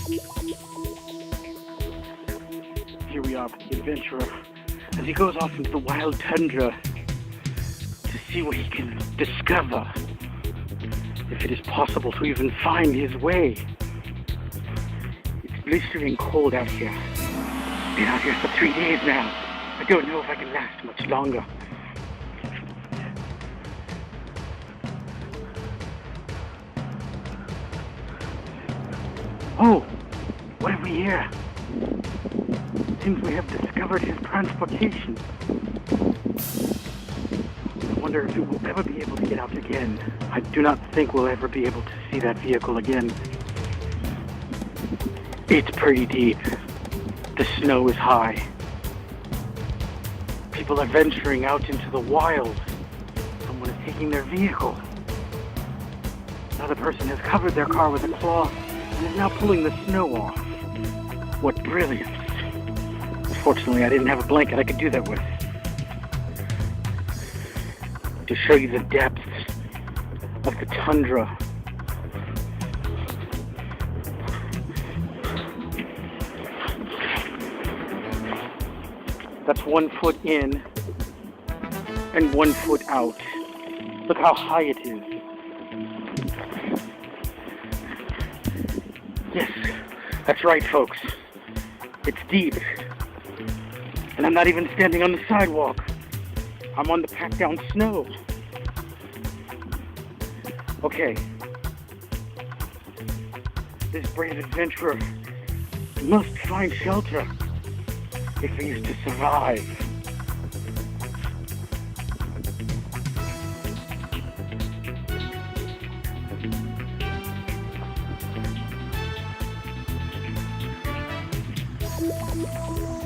Here we are with the adventurer as he goes off into the wild tundra to see what he can discover, if it is possible to even find his way. It's blistering cold out here. Been out here for 3 days now. I don't know if I can last much longer. Oh, what have we here? Seems we have discovered his transportation. I wonder if we will ever be able to get out again. I do not think we'll ever be able to see that vehicle again. It's pretty deep. The snow is high. People are venturing out into the wild. Someone is taking their vehicle. Another person has covered their car with a cloth and is now pulling the snow off. What brilliance. Fortunately, I didn't have a blanket I could do that with. To show you the depths of the tundra. That's 1 foot in and 1 foot out. Look how high it is. Yes, that's right, folks. It's deep. And I'm not even standing on the sidewalk. I'm on the packed down snow. Okay. This brave adventurer must find shelter if he is to survive.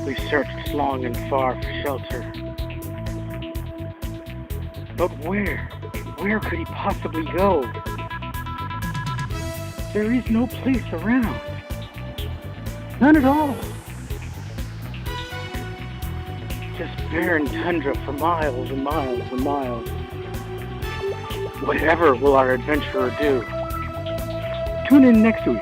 We've searched long and far for shelter. But where? Where could he possibly go? There is no place around. None at all. Just barren tundra for miles and miles and miles. Whatever will our adventurer do? Tune in next week.